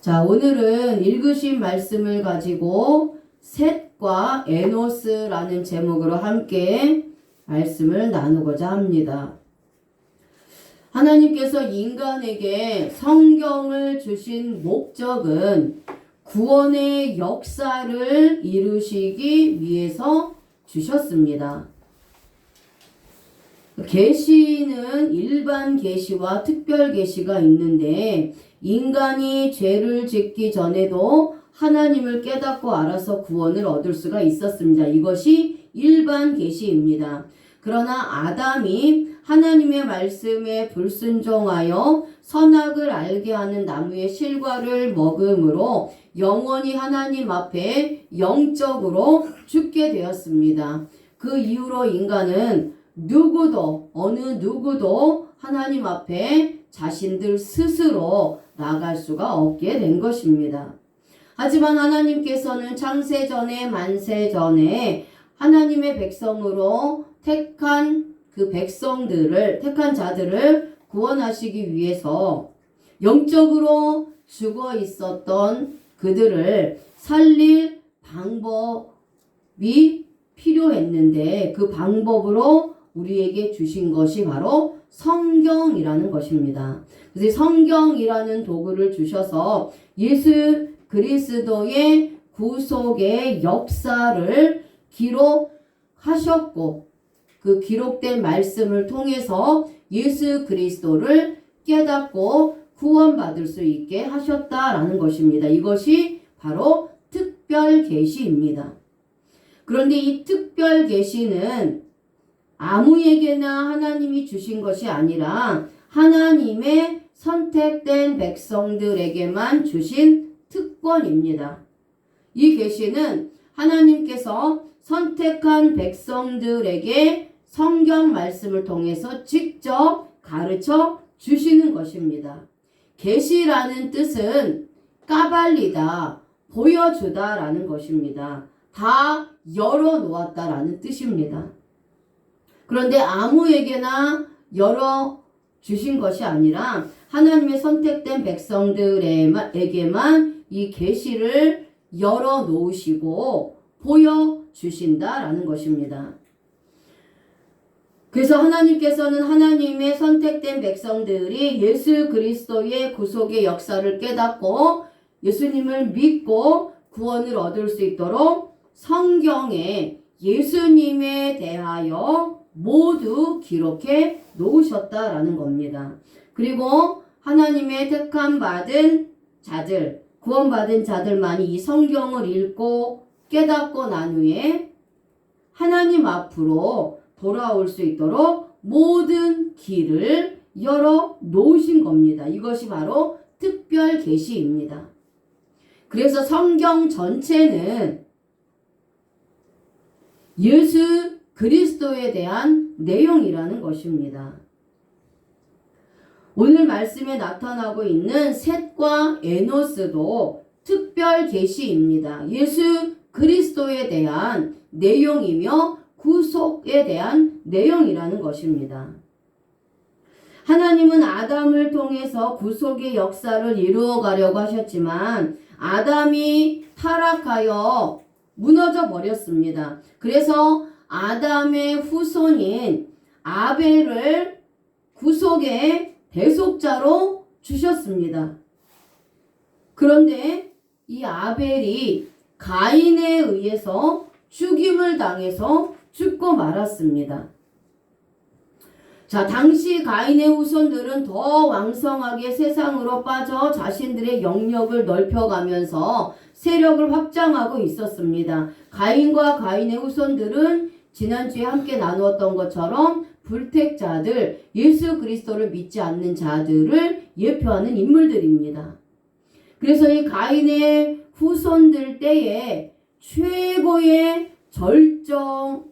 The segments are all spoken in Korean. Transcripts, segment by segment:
자, 오늘은 읽으신 말씀을 가지고 셋과 에노스라는 제목으로 함께 말씀을 나누고자 합니다. 하나님께서 인간에게 성경을 주신 목적은 구원의 역사를 이루시기 위해서 주셨습니다. 계시는 일반 계시와 특별 계시가 있는데 인간이 죄를 짓기 전에도 하나님을 깨닫고 알아서 구원을 얻을 수가 있었습니다. 이것이 일반 계시입니다. 그러나 아담이 하나님의 말씀에 불순종하여 선악을 알게 하는 나무의 실과를 먹음으로 영원히 하나님 앞에 영적으로 죽게 되었습니다. 그 이후로 인간은 어느 누구도 하나님 앞에 자신들 스스로 나갈 수가 없게 된 것입니다. 하지만 하나님께서는 창세전에 만세전에 하나님의 백성으로 택한 택한 자들을 구원하시기 위해서 영적으로 죽어 있었던 그들을 살릴 방법이 필요했는데 그 방법으로 우리에게 주신 것이 바로 성경이라는 것입니다. 그래서 성경이라는 도구를 주셔서 예수 그리스도의 구속의 역사를 기록하셨고 그 기록된 말씀을 통해서 예수 그리스도를 깨닫고 구원받을 수 있게 하셨다라는 것입니다. 이것이 바로 특별 계시입니다. 그런데 이 특별 계시는 아무에게나 하나님이 주신 것이 아니라 하나님의 선택된 백성들에게만 주신 특권입니다. 이 계시는 하나님께서 선택한 백성들에게 성경 말씀을 통해서 직접 가르쳐 주시는 것입니다. 계시라는 뜻은 까발리다, 보여주다라는 것입니다. 다 열어놓았다라는 뜻입니다. 그런데 아무에게나 열어주신 것이 아니라 하나님의 선택된 백성들에게만 이 계시를 열어놓으시고 보여주신다라는 것입니다. 그래서 하나님께서는 하나님의 선택된 백성들이 예수 그리스도의 구속의 역사를 깨닫고 예수님을 믿고 구원을 얻을 수 있도록 성경에 예수님에 대하여 모두 기록해 놓으셨다라는 겁니다. 그리고 하나님의 택함 받은 자들, 구원받은 자들만이 이 성경을 읽고 깨닫고 난 후에 하나님 앞으로 돌아올 수 있도록 모든 길을 열어 놓으신 겁니다. 이것이 바로 특별 계시입니다. 그래서 성경 전체는 예수 그리스도에 대한 내용이라는 것입니다. 오늘 말씀에 나타나고 있는 셋과 에노스도 특별 계시입니다. 예수 그리스도에 대한 내용이며 구속에 대한 내용이라는 것입니다. 하나님은 아담을 통해서 구속의 역사를 이루어 가려고 하셨지만 아담이 타락하여 무너져 버렸습니다. 그래서 아담의 후손인 아벨을 구속의 대속자로 주셨습니다. 그런데 이 아벨이 가인에 의해서 죽임을 당해서 죽고 말았습니다. 자, 당시 가인의 후손들은 더 왕성하게 세상으로 빠져 자신들의 영역을 넓혀가면서 세력을 확장하고 있었습니다. 가인과 가인의 후손들은 지난주에 함께 나누었던 것처럼 불택자들, 예수 그리스도를 믿지 않는 자들을 예표하는 인물들입니다. 그래서 이 가인의 후손들 때에 최고의 절정이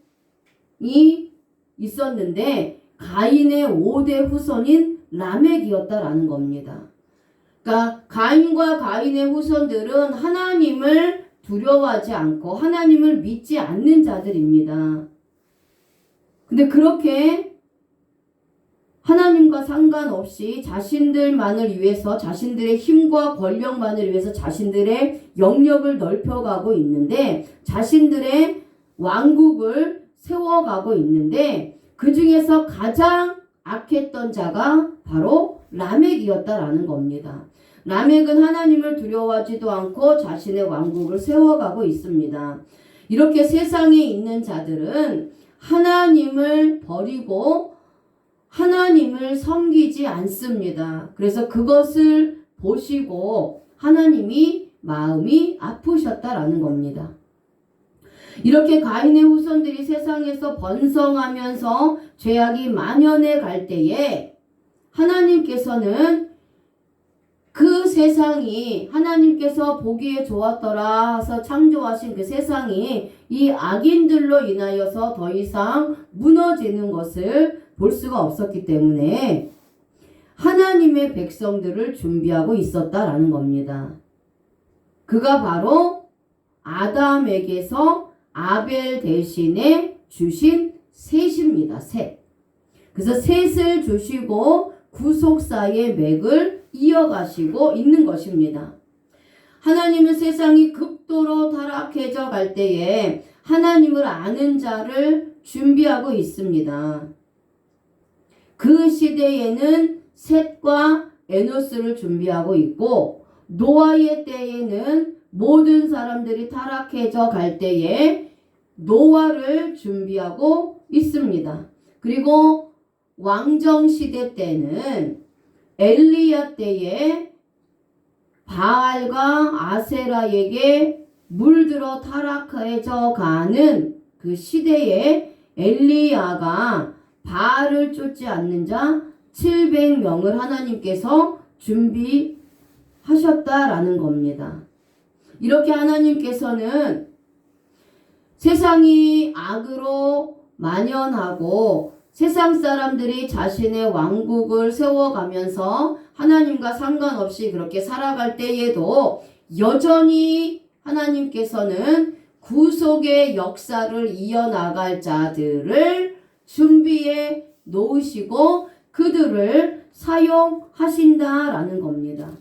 있었는데 가인의 5대 후손인 라멕이었다라는 겁니다. 그러니까 가인과 가인의 후손들은 하나님을 두려워하지 않고 하나님을 믿지 않는 자들입니다. 근데 그렇게 하나님과 상관없이 자신들만을 위해서, 자신들의 힘과 권력만을 위해서 자신들의 영역을 넓혀가고 있는데, 자신들의 왕국을 세워가고 있는데, 그 중에서 가장 악했던 자가 바로 라멕이었다라는 겁니다. 라멕은 하나님을 두려워하지도 않고 자신의 왕국을 세워가고 있습니다. 이렇게 세상에 있는 자들은 하나님을 버리고 하나님을 섬기지 않습니다. 그래서 그것을 보시고 하나님이 마음이 아프셨다라는 겁니다. 이렇게 가인의 후손들이 세상에서 번성하면서 죄악이 만연해 갈 때에 하나님께서는 그 세상이, 하나님께서 보기에 좋았더라 해서 창조하신 그 세상이 이 악인들로 인하여서 더 이상 무너지는 것을 볼 수가 없었기 때문에 하나님의 백성들을 준비하고 있었다라는 겁니다. 그가 바로 아담에게서 아벨 대신에 주신 셋입니다. 셋. 그래서 셋을 주시고 구속사의 맥을 이어가시고 있는 것입니다. 하나님은 세상이 극도로 타락해져 갈 때에 하나님을 아는 자를 준비하고 있습니다. 그 시대에는 셋과 에노스를 준비하고 있고, 노아의 때에는 모든 사람들이 타락해져 갈 때에 노아를 준비하고 있습니다. 그리고 왕정시대 때는 엘리야 때에 바알과 아세라에게 물들어 타락해져 가는 그 시대에 엘리야가 바알을 쫓지 않는 자 700명을 하나님께서 준비하셨다라는 겁니다. 이렇게 하나님께서는 세상이 악으로 만연하고 세상 사람들이 자신의 왕국을 세워가면서 하나님과 상관없이 그렇게 살아갈 때에도 여전히 하나님께서는 구속의 역사를 이어나갈 자들을 준비해 놓으시고 그들을 사용하신다라는 겁니다.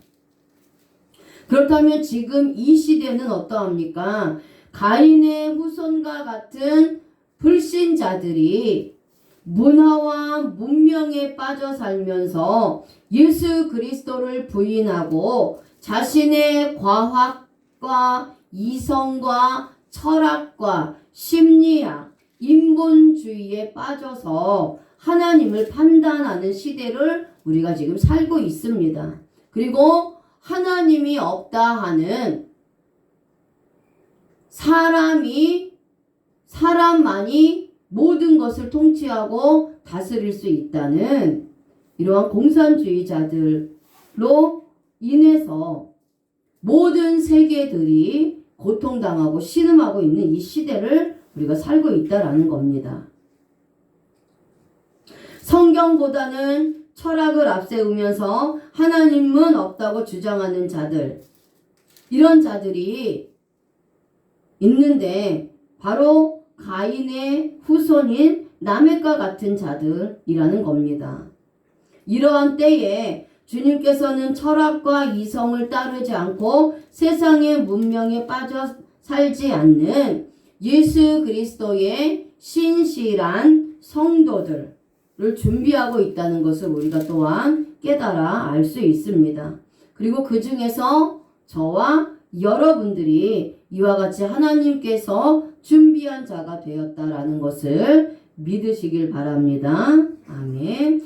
그렇다면 지금 이 시대는 어떠합니까? 가인의 후손과 같은 불신자들이 문화와 문명에 빠져 살면서 예수 그리스도를 부인하고 자신의 과학과 이성과 철학과 심리학, 인본주의에 빠져서 하나님을 판단하는 시대를 우리가 지금 살고 있습니다. 그리고 하나님이 없다 하는 사람만이 모든 것을 통치하고 다스릴 수 있다는 이러한 공산주의자들로 인해서 모든 세계들이 고통당하고 신음하고 있는 이 시대를 우리가 살고 있다라는 겁니다. 성경보다는 철학을 앞세우면서 하나님은 없다고 주장하는 자들, 이런 자들이 있는데 바로 가인의 후손인 라멕과 같은 자들이라는 겁니다. 이러한 때에 주님께서는 철학과 이성을 따르지 않고 세상의 문명에 빠져 살지 않는 예수 그리스도의 신실한 성도들을 준비하고 있다는 것을 우리가 또한 깨달아 알 수 있습니다. 그리고 그 중에서 저와 여러분들이 이와 같이 하나님께서 준비한 자가 되었다라는 것을 믿으시길 바랍니다. 아멘.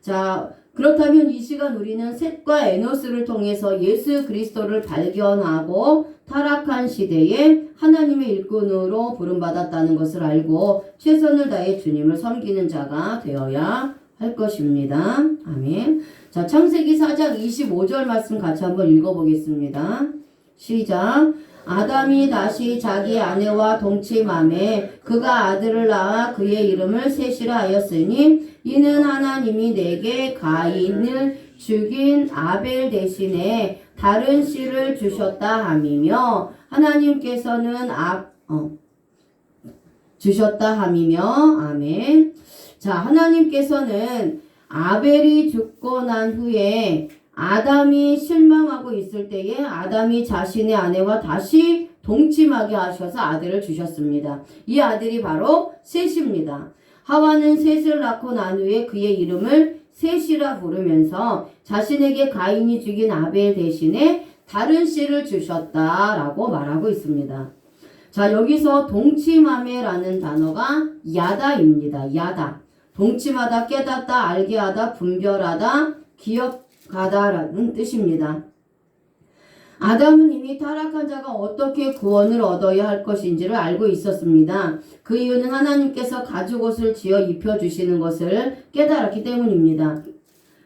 자, 그렇다면 이 시간 우리는 셋과 에노스를 통해서 예수 그리스도를 발견하고 타락한 시대에 하나님의 일꾼으로 부름받았다는 것을 알고 최선을 다해 주님을 섬기는 자가 되어야 할 것입니다. 아멘. 자, 창세기 4장 25절 말씀 같이 한번 읽어보겠습니다. 시작. 아담이 다시 자기 아내와 동침하매 그가 아들을 낳아 그의 이름을 셋이라 하였으니 이는 하나님이 내게 가인을 죽인 아벨 대신에 다른 씨를 주셨다 함이며 하나님께서는 주셨다 함이며 아멘. 자, 하나님께서는 아벨이 죽고 난 후에 아담이 실망하고 있을 때에 아담이 자신의 아내와 다시 동침하게 하셔서 아들을 주셨습니다. 이 아들이 바로 셋입니다. 하와는 셋을 낳고 난 후에 그의 이름을 셋이라 부르면서 자신에게 가인이 죽인 아벨 대신에 다른 씨를 주셨다라고 말하고 있습니다. 자, 여기서 동침하매라는 단어가 야다입니다. 야다. 동침하다, 깨닫다, 알게 하다, 분별하다, 기억하다라는 뜻입니다. 아담은 이미 타락한 자가 어떻게 구원을 얻어야 할 것인지를 알고 있었습니다. 그 이유는 하나님께서 가죽옷을 지어 입혀주시는 것을 깨달았기 때문입니다.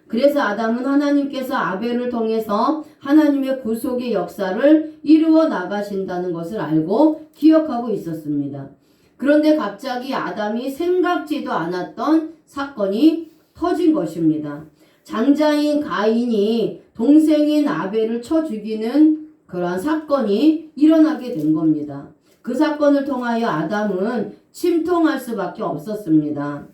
그래서 아담은 하나님께서 아벨을 통해서 하나님의 구속의 역사를 이루어 나가신다는 것을 알고 기억하고 있었습니다. 그런데 갑자기 아담이 생각지도 않았던 사건이 터진 것입니다. 장자인 가인이 동생인 아벨을 쳐 죽이는 그러한 사건이 일어나게 된 겁니다. 그 사건을 통하여 아담은 침통할 수밖에 없었습니다.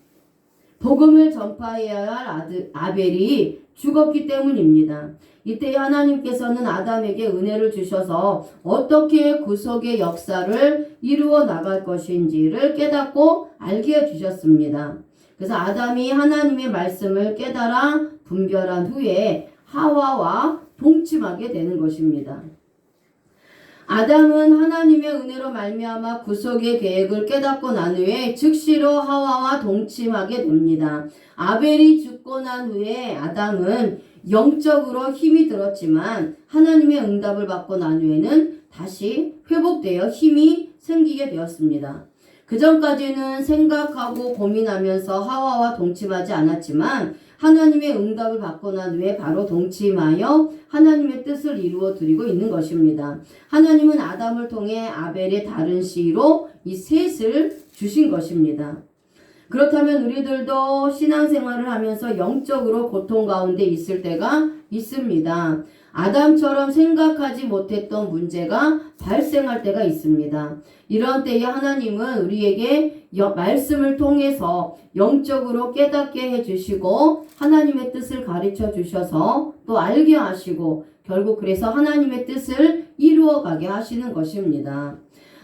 복음을 전파해야 할 아벨이 죽었기 때문입니다. 이때 하나님께서는 아담에게 은혜를 주셔서 어떻게 구속의 역사를 이루어 나갈 것인지를 깨닫고 알게 해주셨습니다. 그래서 아담이 하나님의 말씀을 깨달아 분별한 후에 하와와 동침하게 되는 것입니다. 아담은 하나님의 은혜로 말미암아 구속의 계획을 깨닫고 난 후에 즉시로 하와와 동침하게 됩니다. 아벨이 죽고 난 후에 아담은 영적으로 힘이 들었지만 하나님의 응답을 받고 난 후에는 다시 회복되어 힘이 생기게 되었습니다. 그 전까지는 생각하고 고민하면서 하와와 동침하지 않았지만 하나님의 응답을 받고 난 후에 바로 동침하여 하나님의 뜻을 이루어 드리고 있는 것입니다. 하나님은 아담을 통해 아벨의 다른 씨로 이 셋을 주신 것입니다. 그렇다면 우리들도 신앙생활을 하면서 영적으로 고통 가운데 있을 때가 있습니다. 아담처럼 생각하지 못했던 문제가 발생할 때가 있습니다. 이런 때에 하나님은 우리에게 말씀을 통해서 영적으로 깨닫게 해주시고 하나님의 뜻을 가르쳐 주셔서 또 알게 하시고 결국 그래서 하나님의 뜻을 이루어가게 하시는 것입니다.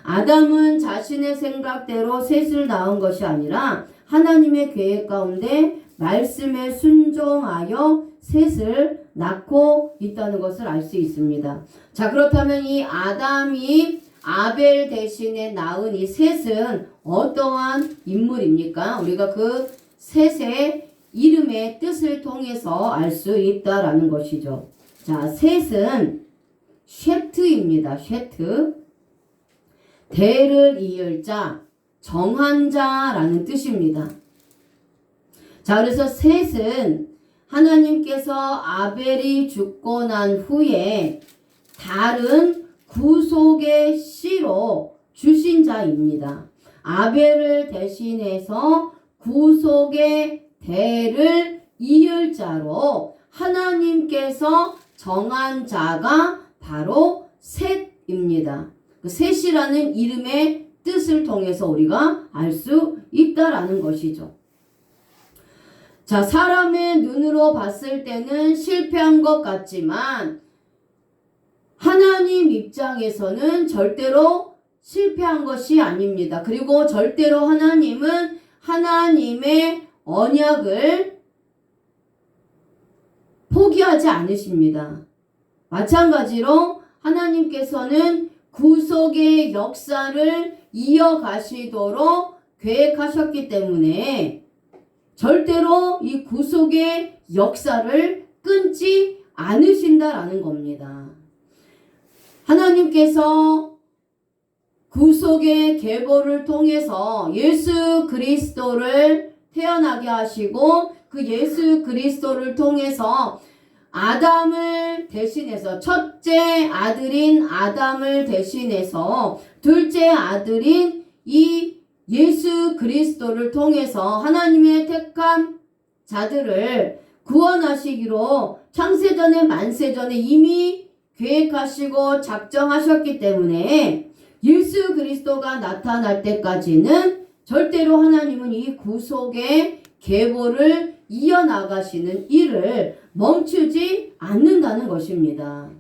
아담은 자신의 생각대로 셋을 낳은 것이 아니라 하나님의 계획 가운데 말씀에 순종하여 셋을 낳고 있다는 것을 알 수 있습니다. 자, 그렇다면 이 아담이 아벨 대신에 낳은 이 셋은 어떠한 인물입니까? 우리가 그 셋의 이름의 뜻을 통해서 알 수 있다라는 것이죠. 자, 셋은 쉐트입니다. 쉐트. 대를 이을 자, 정한 자라는 뜻입니다. 자, 그래서 셋은 하나님께서 아벨이 죽고 난 후에 다른 구속의 씨로 주신 자입니다. 아벨을 대신해서 구속의 대를 이을 자로 하나님께서 정한 자가 바로 셋입니다. 그 셋이라는 이름의 뜻을 통해서 우리가 알 수 있다라는 것이죠. 자, 사람의 눈으로 봤을 때는 실패한 것 같지만 하나님 입장에서는 절대로 실패한 것이 아닙니다. 그리고 절대로 하나님은 하나님의 언약을 포기하지 않으십니다. 마찬가지로 하나님께서는 구속의 역사를 이어가시도록 계획하셨기 때문에 절대로 이 구속의 역사를 끊지 않으신다라는 겁니다. 하나님께서 구속의 계보를 통해서 예수 그리스도를 태어나게 하시고 그 예수 그리스도를 통해서 아담을 대신해서 첫째 아들인 아담을 대신해서 둘째 아들인 이 예수 그리스도를 통해서 하나님의 택한 자들을 구원하시기로 창세전에 만세전에 이미 계획하시고 작정하셨기 때문에 예수 그리스도가 나타날 때까지는 절대로 하나님은 이 구속의 계보를 이어나가시는 일을 멈추지 않는다는 것입니다.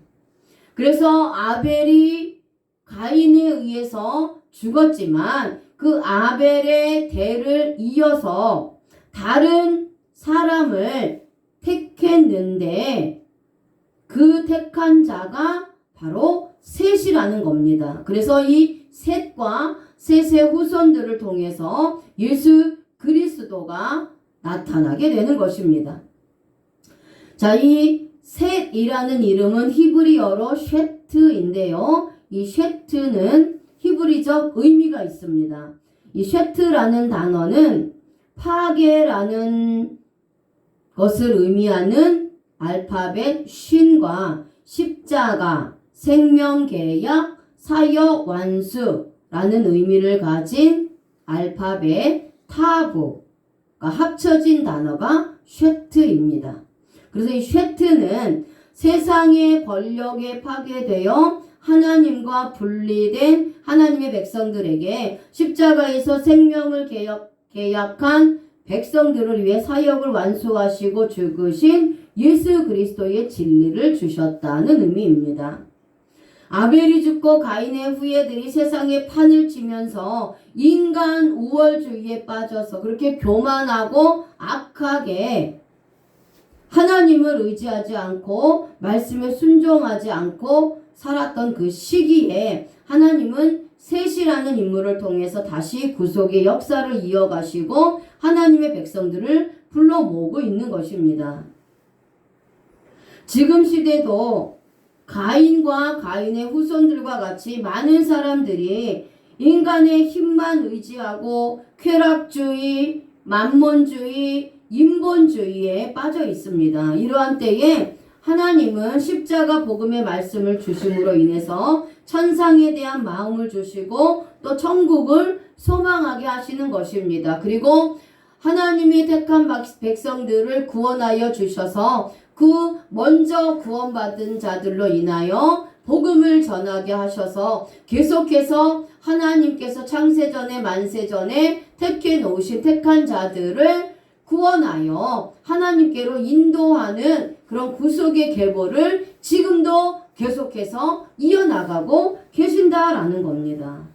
그래서 아벨이 가인에 의해서 죽었지만 그 아벨의 대를 이어서 다른 사람을 택했는데 그 택한 자가 바로 셋이라는 겁니다. 그래서 이 셋과 셋의 후손들을 통해서 예수 그리스도가 나타나게 되는 것입니다. 자, 이 셋이라는 이름은 히브리어로 쉐트인데요. 이 쉐트는 히브리적 의미가 있습니다. 이 쉐트라는 단어는 파괴라는 것을 의미하는 알파벳 쉰과 십자가, 생명계약, 사역완수라는 의미를 가진 알파벳 타브가 합쳐진 단어가 쉐트입니다. 그래서 이 쉐트는 세상의 권력에 파괴되어 하나님과 분리된 하나님의 백성들에게 십자가에서 생명을 계약한 백성들을 위해 사역을 완수하시고 죽으신 예수 그리스도의 진리를 주셨다는 의미입니다. 아벨이 죽고 가인의 후예들이 세상에 판을 치면서 인간 우월주의에 빠져서 그렇게 교만하고 악하게 하나님을 의지하지 않고 말씀에 순종하지 않고 살았던 그 시기에 하나님은 셋이라는 인물을 통해서 다시 구속의 역사를 이어가시고 하나님의 백성들을 불러 모으고 있는 것입니다. 지금 시대도 가인과 가인의 후손들과 같이 많은 사람들이 인간의 힘만 의지하고 쾌락주의, 만몬주의, 인본주의에 빠져 있습니다. 이러한 때에 하나님은 십자가 복음의 말씀을 주심으로 인해서 천상에 대한 마음을 주시고 또 천국을 소망하게 하시는 것입니다. 그리고 하나님이 택한 백성들을 구원하여 주셔서 그 먼저 구원받은 자들로 인하여 복음을 전하게 하셔서 계속해서 하나님께서 창세전에 만세전에 택해 놓으신 택한 자들을 구원하여 하나님께로 인도하는 그런 구속의 계보를 지금도 계속해서 이어나가고 계신다라는 겁니다.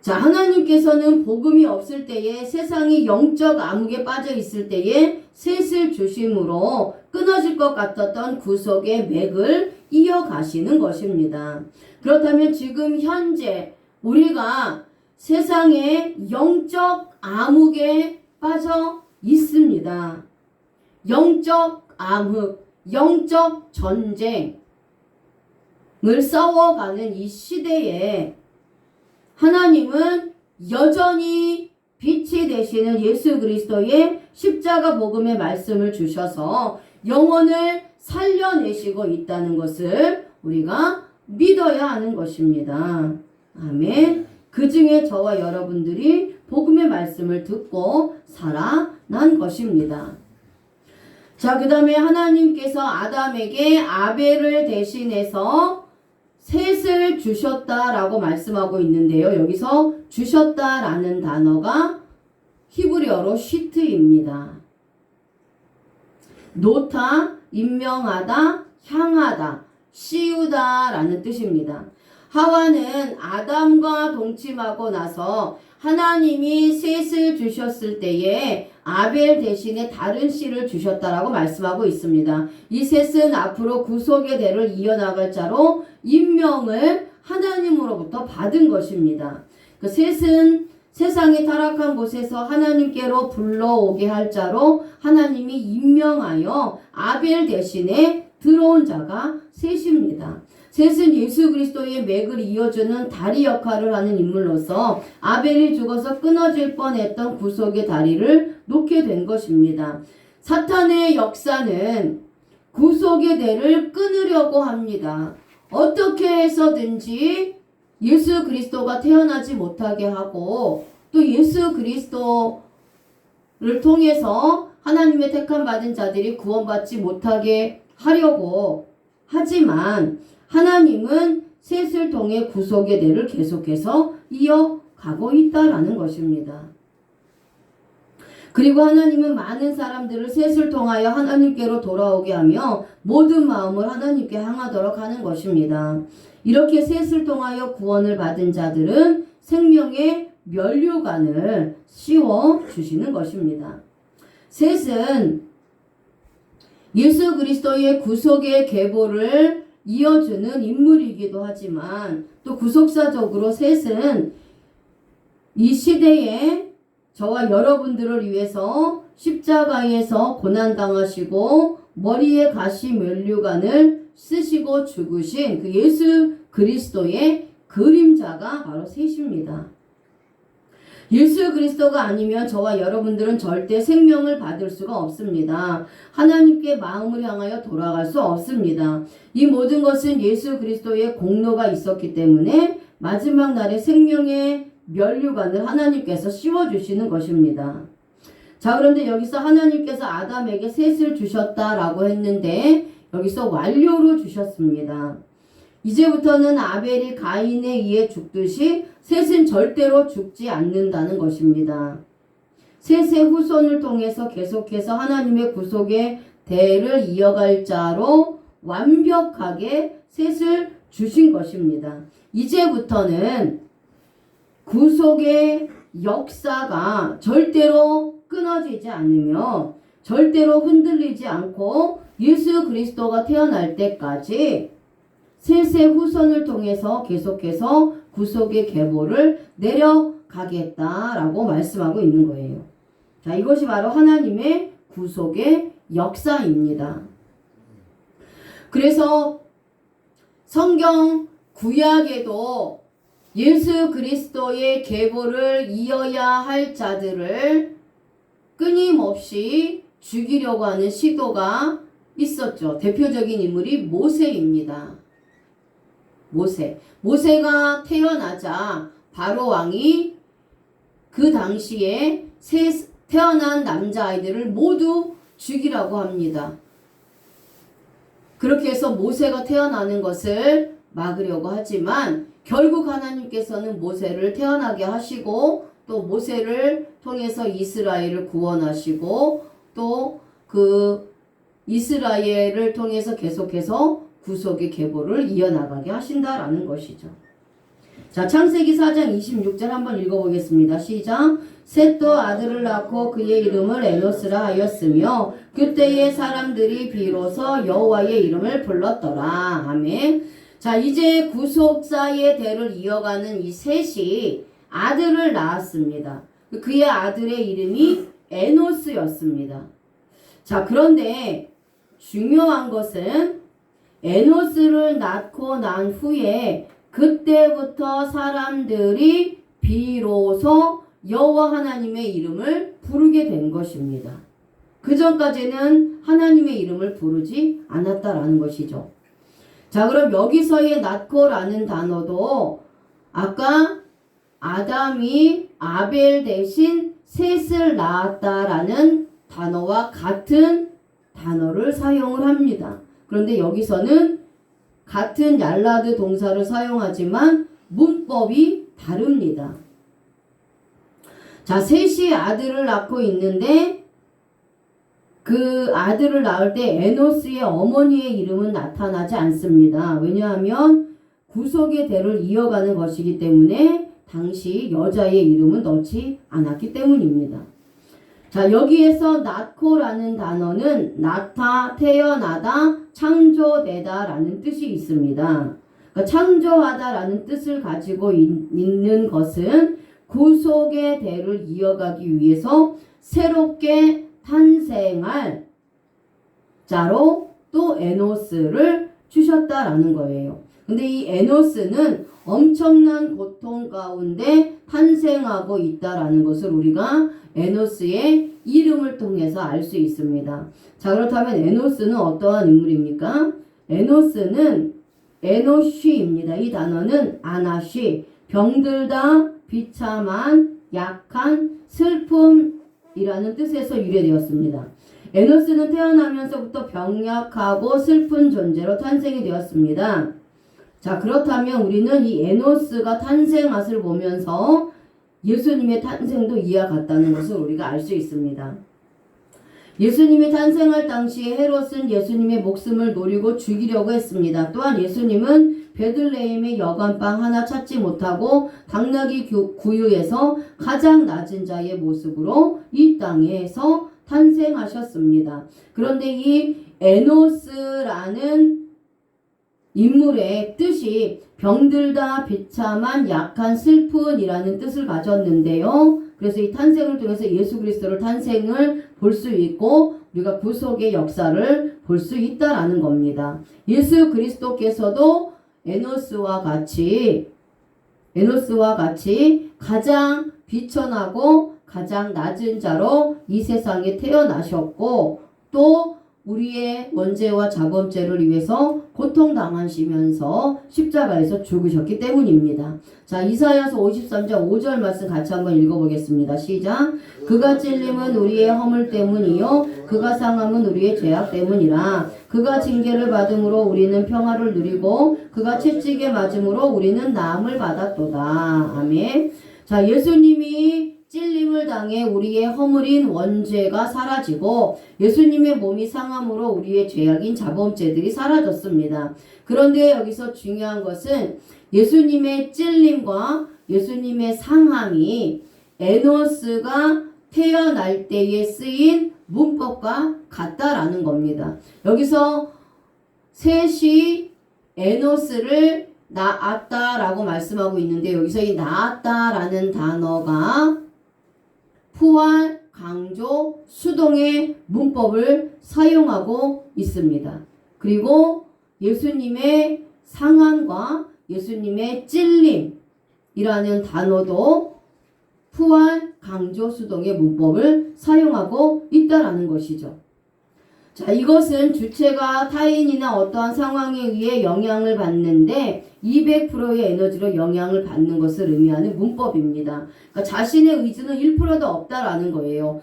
자, 하나님께서는 복음이 없을 때에 세상이 영적 암흑에 빠져 있을 때에 셋을 주심으로 끊어질 것 같았던 구속의 맥을 이어가시는 것입니다. 그렇다면 지금 현재 우리가 세상의 영적 암흑에 빠져 있습니다. 영적 암흑, 영적 전쟁을 싸워가는 이 시대에 하나님은 여전히 빛이 되시는 예수 그리스도의 십자가 복음의 말씀을 주셔서 영혼을 살려내시고 있다는 것을 우리가 믿어야 하는 것입니다. 아멘. 그 중에 저와 여러분들이 복음의 말씀을 듣고 살아난 것입니다. 자, 그 다음에 하나님께서 아담에게 아벨을 대신해서 셋을 주셨다라고 말씀하고 있는데요. 여기서 주셨다라는 단어가 히브리어로 시트입니다. 놓다, 임명하다, 향하다, 씌우다라는 뜻입니다. 하와는 아담과 동침하고 나서 하나님이 셋을 주셨을 때에 아벨 대신에 다른 씨를 주셨다라고 말씀하고 있습니다. 이 셋은 앞으로 구속의 대를 이어나갈 자로 임명을 하나님으로부터 받은 것입니다. 그 셋은 세상의 타락한 곳에서 하나님께로 불러오게 할 자로 하나님이 임명하여 아벨 대신에 들어온 자가 셋입니다. 셋은 예수 그리스도의 맥을 이어주는 다리 역할을 하는 인물로서 아벨이 죽어서 끊어질 뻔했던 구속의 다리를 놓게 된 것입니다. 사탄의 역사는 구속의 대를 끊으려고 합니다. 어떻게 해서든지 예수 그리스도가 태어나지 못하게 하고 또 예수 그리스도를 통해서 하나님의 택함 받은 자들이 구원받지 못하게 하려고 하지만 하나님은 셋을 통해 구속의 대를 계속해서 가고 있다라는 것입니다. 그리고 하나님은 많은 사람들을 셋을 통하여 하나님께로 돌아오게 하며 모든 마음을 하나님께 향하도록 하는 것입니다. 이렇게 셋을 통하여 구원을 받은 자들은 생명의 면류관을 씌워 주시는 것입니다. 셋은 예수 그리스도의 구속의 계보를 이어주는 인물이기도 하지만 또 구속사적으로 셋은 이 시대에 저와 여러분들을 위해서 십자가에서 고난당하시고 머리에 가시 면류관을 쓰시고 죽으신 그 예수 그리스도의 그림자가 바로 셋입니다. 예수 그리스도가 아니면 저와 여러분들은 절대 생명을 받을 수가 없습니다. 하나님께 마음을 향하여 돌아갈 수 없습니다. 이 모든 것은 예수 그리스도의 공로가 있었기 때문에 마지막 날에 생명의 면류관을 하나님께서 씌워주시는 것입니다. 자, 그런데 여기서 하나님께서 아담에게 셋을 주셨다라고 했는데 여기서 완료로 주셨습니다. 이제부터는 아벨이 가인에 의해 죽듯이 셋은 절대로 죽지 않는다는 것입니다. 셋의 후손을 통해서 계속해서 하나님의 구속의 대를 이어갈 자로 완벽하게 셋을 주신 것입니다. 이제부터는 구속의 역사가 절대로 끊어지지 않으며 절대로 흔들리지 않고 예수 그리스도가 태어날 때까지 셋의 후손을 통해서 계속해서 구속의 계보를 내려가겠다라고 말씀하고 있는 거예요. 자, 이것이 바로 하나님의 구속의 역사입니다. 그래서 성경 구약에도 예수 그리스도의 계보를 이어야 할 자들을 끊임없이 죽이려고 하는 시도가 있었죠. 대표적인 인물이 모세입니다. 모세가 태어나자 바로 왕이 그 당시에 태어난 남자아이들을 모두 죽이라고 합니다. 그렇게 해서 모세가 태어나는 것을 막으려고 하지만 결국 하나님께서는 모세를 태어나게 하시고 또 모세를 통해서 이스라엘을 구원하시고 또 그 이스라엘을 통해서 계속해서 구속의 계보를 이어나가게 하신다라는 것이죠. 자, 창세기 4장 26절 한번 읽어보겠습니다. 시작. 셋도 아들을 낳고 그의 이름을 에노스라 하였으며 그때의 사람들이 비로소 여호와의 이름을 불렀더라. 아멘. 자, 이제 구속사의 대를 이어가는 이 셋이 아들을 낳았습니다. 그의 아들의 이름이 에노스였습니다. 자, 그런데 중요한 것은 에노스를 낳고 난 후에 그때부터 사람들이 비로소 여호와 하나님의 이름을 부르게 된 것입니다. 그 전까지는 하나님의 이름을 부르지 않았다라는 것이죠. 자, 그럼 여기서의 낳고라는 단어도 아까 아담이 아벨 대신 셋을 낳았다라는 단어와 같은 단어를 사용을 합니다. 그런데 여기서는 같은 얄라드 동사를 사용하지만 문법이 다릅니다. 자, 셋이 아들을 낳고 있는데 그 아들을 낳을 때 에노스의 어머니의 이름은 나타나지 않습니다. 왜냐하면 구속의 대를 이어가는 것이기 때문에 당시 여자의 이름은 넣지 않았기 때문입니다. 자, 여기에서 낳고라는 단어는 낳다, 태어나다, 창조되다 라는 뜻이 있습니다. 그러니까 창조하다 라는 뜻을 가지고 있는 것은 구속의 대를 이어가기 위해서 새롭게 탄생할 자로 또 에노스를 주셨다라는 거예요. 근데 이 에노스는 엄청난 고통 가운데 탄생하고 있다라는 것을 우리가 에노스의 이름을 통해서 알 수 있습니다. 자, 그렇다면 에노스는 어떠한 인물입니까? 에노스는 에노쉬입니다. 이 단어는 아나쉬, 병들다, 비참한, 약한, 슬픔이라는 뜻에서 유래되었습니다. 에노스는 태어나면서부터 병약하고 슬픈 존재로 탄생이 되었습니다. 자, 그렇다면 우리는 이 에노스가 탄생맛을 보면서 예수님의 탄생도 이와 같다는 것을 우리가 알 수 있습니다. 예수님이 탄생할 당시에 헤롯은 예수님의 목숨을 노리고 죽이려고 했습니다. 또한 예수님은 베들레헴의 여관방 하나 찾지 못하고 당나귀 구유에서 가장 낮은 자의 모습으로 이 땅에서 탄생하셨습니다. 그런데 이 에노스라는 인물의 뜻이 병들다, 비참한, 약한, 슬픈이라는 뜻을 가졌는데요. 그래서 이 탄생을 통해서 예수 그리스도를 탄생을 볼 수 있고 우리가 구속의 역사를 볼 수 있다라는 겁니다. 예수 그리스도께서도 에노스와 같이 가장 비천하고 가장 낮은 자로 이 세상에 태어나셨고 또 우리의 원죄와 자범죄를 위해서 고통당하시면서 십자가에서 죽으셨기 때문입니다. 자, 이사야서 53장 5절 말씀 같이 한번 읽어보겠습니다. 시작. 그가 찔림은 우리의 허물 때문이요 그가 상함은 우리의 죄악 때문이라. 그가 징계를 받음으로 우리는 평화를 누리고 그가 채찍에 맞음으로 우리는 나음을 받았도다. 아멘. 자, 예수님이 찔림을 당해 우리의 허물인 원죄가 사라지고 예수님의 몸이 상함으로 우리의 죄악인 자범죄들이 사라졌습니다. 그런데 여기서 중요한 것은 예수님의 찔림과 예수님의 상함이 에노스가 태어날 때에 쓰인 문법과 같다라는 겁니다. 여기서 셋이 에노스를 낳았다라고 말씀하고 있는데 여기서 이 낳았다라는 단어가 부활, 강조, 수동의 문법을 사용하고 있습니다. 그리고 예수님의 상함과 예수님의 찔림이라는 단어도 부활, 강조, 수동의 문법을 사용하고 있다라는 것이죠. 자, 이것은 주체가 타인이나 어떠한 상황에 의해 영향을 받는데 200%의 에너지로 영향을 받는 것을 의미하는 문법입니다. 그러니까 자신의 의지는 1%도 없다라는 거예요.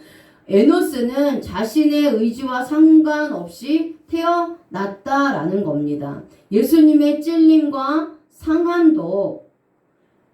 에노스는 자신의 의지와 상관없이 태어났다라는 겁니다. 예수님의 찔림과 상함도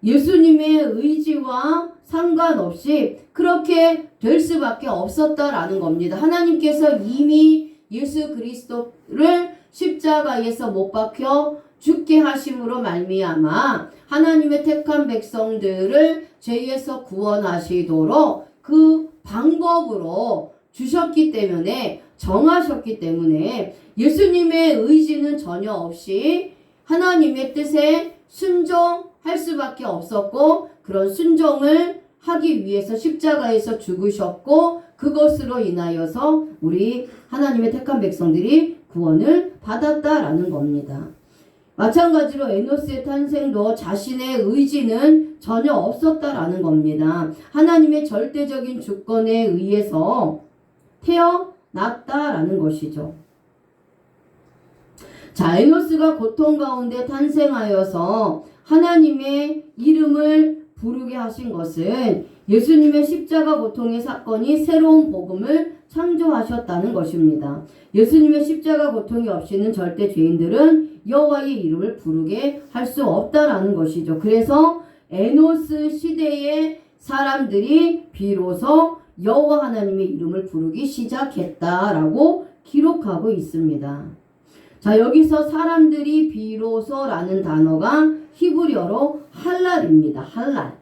예수님의 의지와 상관없이 그렇게 될 수밖에 없었다라는 겁니다. 하나님께서 이미 예수 그리스도를 십자가에서 못 박혀 죽게 하심으로 말미암아 하나님의 택한 백성들을 죄에서 구원하시도록 그 방법으로 주셨기 때문에 정하셨기 때문에 예수님의 의지는 전혀 없이 하나님의 뜻에 순종할 수밖에 없었고 그런 순종을 하기 위해서 십자가에서 죽으셨고 그것으로 인하여서 우리 하나님의 택한 백성들이 구원을 받았다라는 겁니다. 마찬가지로 에노스의 탄생도 자신의 의지는 전혀 없었다라는 겁니다. 하나님의 절대적인 주권에 의해서 태어났다라는 것이죠. 자, 에노스가 고통 가운데 탄생하여서 하나님의 이름을 부르게 하신 것은 예수님의 십자가 고통의 사건이 새로운 복음을 창조하셨다는 것입니다. 예수님의 십자가 고통이 없이는 절대 죄인들은 여호와의 이름을 부르게 할 수 없다라는 것이죠. 그래서 에노스 시대의 사람들이 비로소 여호와 하나님의 이름을 부르기 시작했다라고 기록하고 있습니다. 자, 여기서 사람들이 비로소라는 단어가 히브리어로 할랄입니다. 할랄.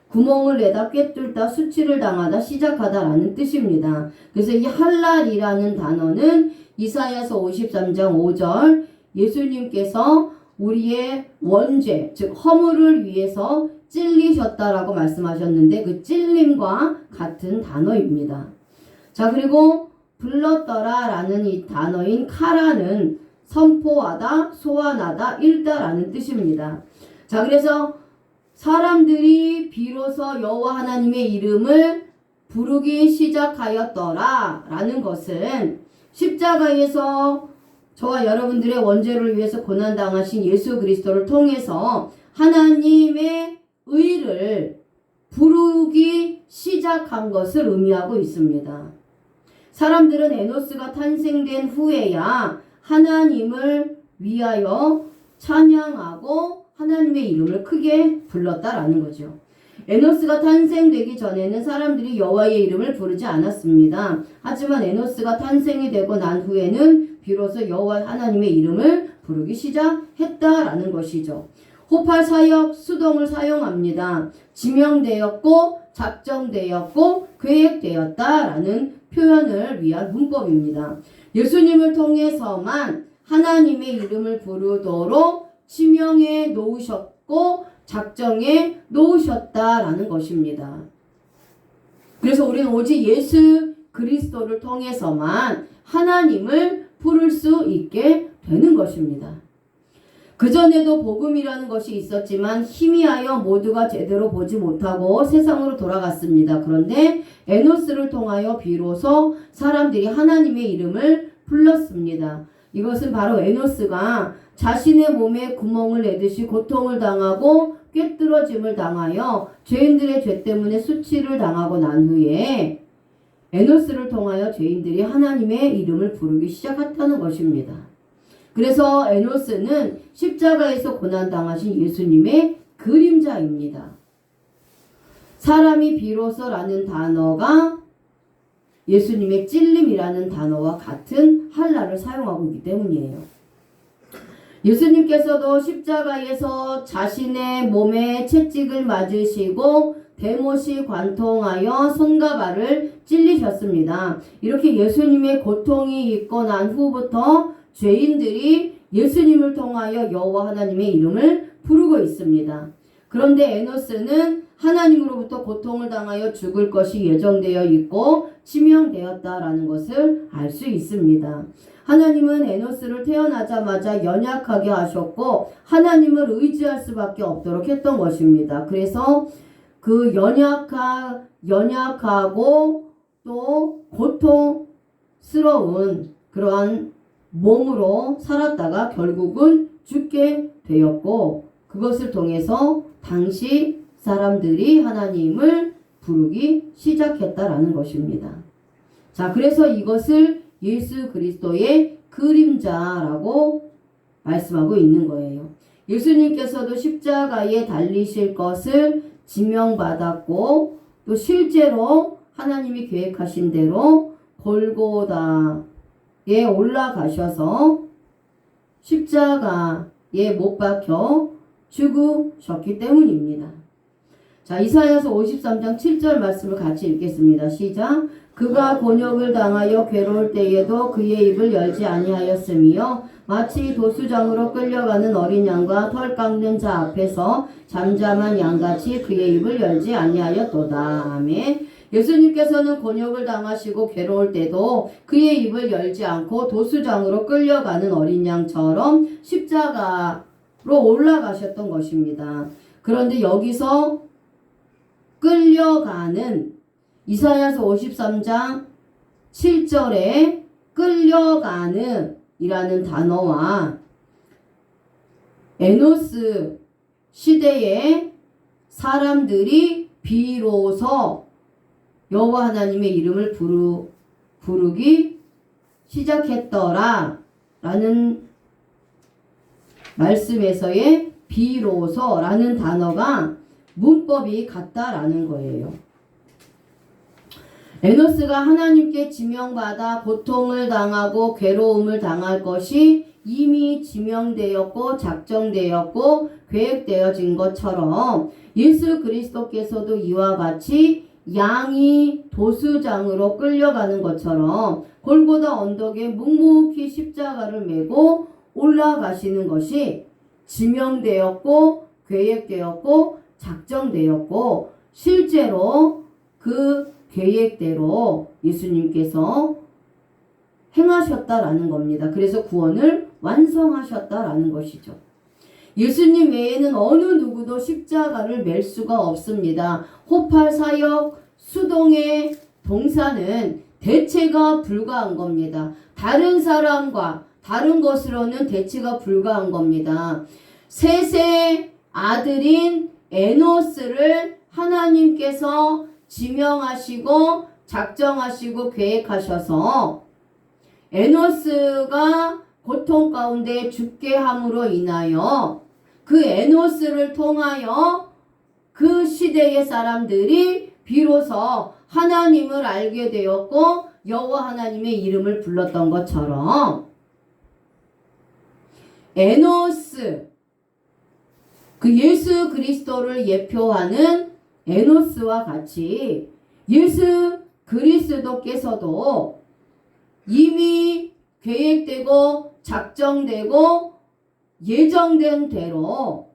구멍을 내다 꿰뚫다 수치를 당하다 시작하다라는 뜻입니다. 그래서 이 할랄이라는 단어는 이사야서 53장 5절 예수님께서 우리의 원죄 즉 허물을 위해서 찔리셨다라고 말씀하셨는데 그 찔림과 같은 단어입니다. 자, 그리고 불렀더라라는 이 단어인 카라는 선포하다, 소환하다, 읽다라는 뜻입니다. 자, 그래서 사람들이 비로소 여호와 하나님의 이름을 부르기 시작하였더라 라는 것은 십자가에서 저와 여러분들의 원죄를 위해서 고난당하신 예수 그리스도를 통해서 하나님의 의를 부르기 시작한 것을 의미하고 있습니다. 사람들은 에노스가 탄생된 후에야 하나님을 위하여 찬양하고 하나님의 이름을 크게 불렀다라는 거죠. 에노스가 탄생되기 전에는 사람들이 여호와의 이름을 부르지 않았습니다. 하지만 에노스가 탄생이 되고 난 후에는 비로소 여호와 하나님의 이름을 부르기 시작했다라는 것이죠. 호팔 사역 수동을 사용합니다. 지명되었고 작정되었고 계획되었다라는 표현을 위한 문법입니다. 예수님을 통해서만 하나님의 이름을 부르도록 지명해 놓으셨고 작정해 놓으셨다라는 것입니다. 그래서 우리는 오직 예수 그리스도를 통해서만 하나님을 부를 수 있게 되는 것입니다. 그전에도 복음이라는 것이 있었지만 희미하여 모두가 제대로 보지 못하고 세상으로 돌아갔습니다. 그런데 에노스를 통하여 비로소 사람들이 하나님의 이름을 불렀습니다. 이것은 바로 에노스가 자신의 몸에 구멍을 내듯이 고통을 당하고 꿰뚫어짐을 당하여 죄인들의 죄 때문에 수치를 당하고 난 후에 에노스를 통하여 죄인들이 하나님의 이름을 부르기 시작했다는 것입니다. 그래서 에노스는 십자가에서 고난당하신 예수님의 그림자입니다. 사람이 비로소라는 단어가 예수님의 찔림이라는 단어와 같은 한라를 사용하고 있기 때문이에요. 예수님께서도 십자가에서 자신의 몸에 채찍을 맞으시고 대못이 관통하여 손과 발을 찔리셨습니다. 이렇게 예수님의 고통이 있고 난 후부터 죄인들이 예수님을 통하여 여호와 하나님의 이름을 부르고 있습니다. 그런데 에노스는 하나님으로부터 고통을 당하여 죽을 것이 예정되어 있고 지명되었다라는 것을 알 수 있습니다. 하나님은 에노스를 태어나자마자 연약하게 하셨고 하나님을 의지할 수밖에 없도록 했던 것입니다. 그래서 그 연약하고 또 고통스러운 그러한 몸으로 살았다가 결국은 죽게 되었고 그것을 통해서 당시 사람들이 하나님을 부르기 시작했다라는 것입니다. 자, 그래서 이것을 예수 그리스도의 그림자라고 말씀하고 있는 거예요. 예수님께서도 십자가에 달리실 것을 지명받았고 또 실제로 하나님이 계획하신 대로 골고다에 올라가셔서 십자가에 못 박혀 죽으셨기 때문입니다. 자, 이사야서 53장 7절 말씀을 같이 읽겠습니다. 시작. 그가 곤욕을 당하여 괴로울 때에도 그의 입을 열지 아니하였으며 마치 도수장으로 끌려가는 어린 양과 털 깎는 자 앞에서 잠잠한 양같이 그의 입을 열지 아니하였도다. 아멘. 예수님께서는 곤욕을 당하시고 괴로울 때도 그의 입을 열지 않고 도수장으로 끌려가는 어린 양처럼 십자가로 올라가셨던 것입니다. 그런데 여기서 끌려가는 이사야서 53장 7절에 끌려가는 이라는 단어와 에노스 시대의 사람들이 비로소 여호와 하나님의 이름을 부르기 시작했더라 라는 말씀에서의 비로소라는 단어가 문법이 같다라는 거예요. 에노스가 하나님께 지명받아 고통을 당하고 괴로움을 당할 것이 이미 지명되었고 작정되었고 계획되어진 것처럼 예수 그리스도께서도 이와 같이 양이 도수장으로 끌려가는 것처럼 골고다 언덕에 묵묵히 십자가를 메고 올라가시는 것이 지명되었고 계획되었고 작정되었고 실제로 그 계획대로 예수님께서 행하셨다라는 겁니다. 그래서 구원을 완성하셨다라는 것이죠. 예수님 외에는 어느 누구도 십자가를 맬 수가 없습니다. 호팔 사역 수동의 동사는 대체가 불가한 겁니다. 다른 사람과 다른 것으로는 대체가 불가한 겁니다. 셋의 아들인 에노스를 하나님께서 지명하시고 작정하시고 계획하셔서 에노스가 고통 가운데 죽게 함으로 인하여 그 에노스를 통하여 그 시대의 사람들이 비로소 하나님을 알게 되었고 여호와 하나님의 이름을 불렀던 것처럼 에노스, 그 예수 그리스도를 예표하는 에노스와 같이 예수 그리스도께서도 이미 계획되고 작정되고 예정된 대로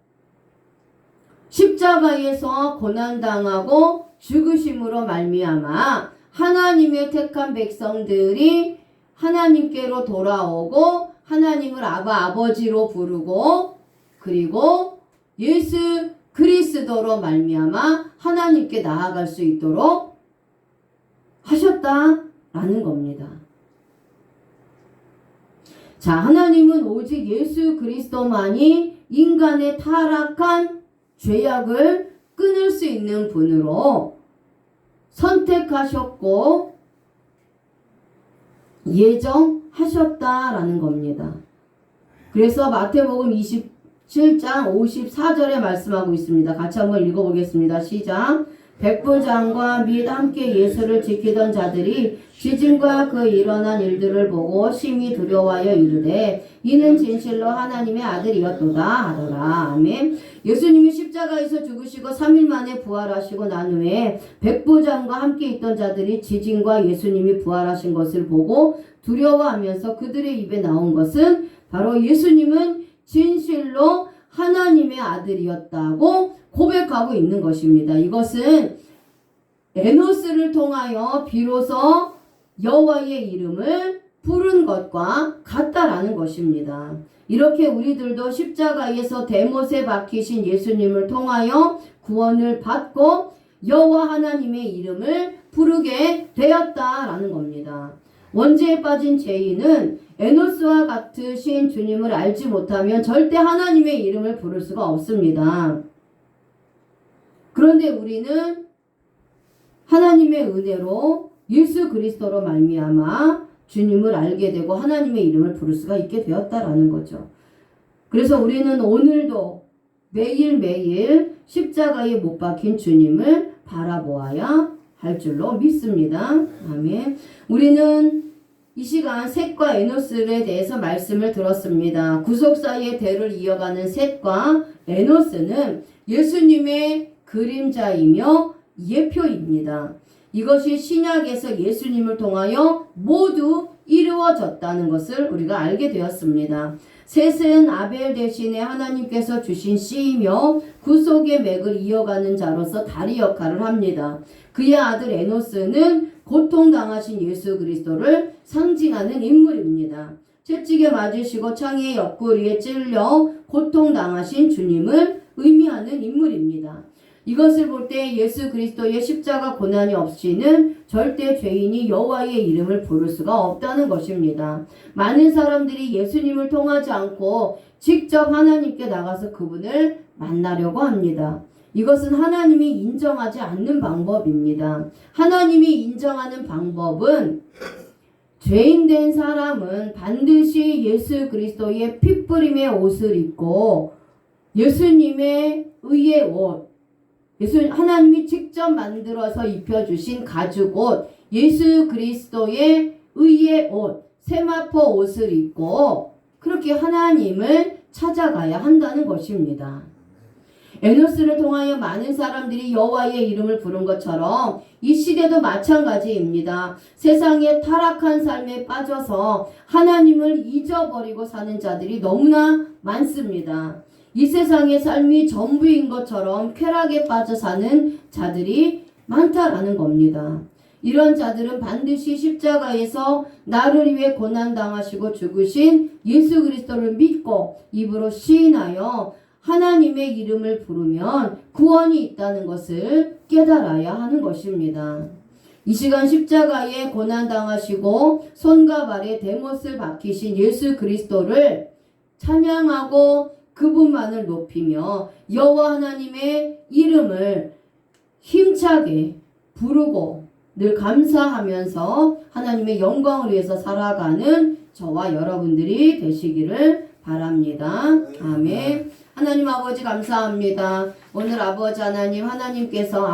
십자가에서 고난당하고 죽으심으로 말미암아 하나님의 택한 백성들이 하나님께로 돌아오고 하나님을 아버지로 부르고 그리고 예수 그리스도로 말미암아 하나님께 나아갈 수 있도록 하셨다라는 겁니다. 자, 하나님은 오직 예수 그리스도만이 인간의 타락한 죄악을 끊을 수 있는 분으로 선택하셨고 예정하셨다라는 겁니다. 그래서 마태복음 27장 54절에 말씀하고 있습니다. 같이 한번 읽어보겠습니다. 시작. 백부장과 및 함께 예수를 지키던 자들이 지진과 그 일어난 일들을 보고 심히 두려워하여 이르되 이는 진실로 하나님의 아들이었도다 하더라. 아멘. 예수님이 십자가에서 죽으시고 3일 만에 부활하시고 난 후에 백부장과 함께 있던 자들이 지진과 예수님이 부활하신 것을 보고 두려워하면서 그들의 입에 나온 것은 바로 예수님은 진실로 하나님의 아들이었다고 고백하고 있는 것입니다. 이것은 에노스를 통하여 비로소 여호와의 이름을 부른 것과 같다라는 것입니다. 이렇게 우리들도 십자가에서 대못에 박히신 예수님을 통하여 구원을 받고 여호와 하나님의 이름을 부르게 되었다라는 겁니다. 원죄에 빠진 죄인은 에노스와 같으신 주님을 알지 못하면 절대 하나님의 이름을 부를 수가 없습니다. 그런데 우리는 하나님의 은혜로 예수 그리스도로 말미암아 주님을 알게 되고 하나님의 이름을 부를 수가 있게 되었다라는 거죠. 그래서 우리는 오늘도 매일매일 십자가에 못 박힌 주님을 바라보아야 할 줄로 믿습니다. 아멘. 우리는 이 시간 셋과 에노스에 대해서 말씀을 들었습니다. 구속사의 대를 이어가는 셋과 에노스는 예수님의 그림자이며 예표입니다. 이것이 신약에서 예수님을 통하여 모두 이루어졌다는 것을 우리가 알게 되었습니다. 셋은 아벨 대신에 하나님께서 주신 씨이며 구속의 맥을 이어가는 자로서 다리 역할을 합니다. 그의 아들 에노스는 고통당하신 예수 그리스도를 상징하는 인물입니다. 채찍에 맞으시고 창의 옆구리에 찔려 고통당하신 주님을 의미하는 인물입니다. 이것을 볼 때 예수 그리스도의 십자가 고난이 없이는 절대 죄인이 여호와의 이름을 부를 수가 없다는 것입니다. 많은 사람들이 예수님을 통하지 않고 직접 하나님께 나가서 그분을 만나려고 합니다. 이것은 하나님이 인정하지 않는 방법입니다. 하나님이 인정하는 방법은 죄인된 사람은 반드시 예수 그리스도의 핏부림의 옷을 입고 예수님의 의의 옷, 하나님이 직접 만들어서 입혀주신 가죽옷, 예수 그리스도의 의의 옷, 세마포 옷을 입고 그렇게 하나님을 찾아가야 한다는 것입니다. 에노스를 통하여 많은 사람들이 여호와의 이름을 부른 것처럼 이 시대도 마찬가지입니다. 세상의 타락한 삶에 빠져서 하나님을 잊어버리고 사는 자들이 너무나 많습니다. 이 세상의 삶이 전부인 것처럼 쾌락에 빠져 사는 자들이 많다라는 겁니다. 이런 자들은 반드시 십자가에서 나를 위해 고난당하시고 죽으신 예수 그리스도를 믿고 입으로 시인하여 하나님의 이름을 부르면 구원이 있다는 것을 깨달아야 하는 것입니다. 이 시간 십자가에 고난당하시고 손과 발에 대못을 박히신 예수 그리스도를 찬양하고 그분만을 높이며 여호와 하나님의 이름을 힘차게 부르고 늘 감사하면서 하나님의 영광을 위해서 살아가는 저와 여러분들이 되시기를 바랍니다. 아멘. 하나님 아버지 감사합니다. 오늘 아버지 하나님께서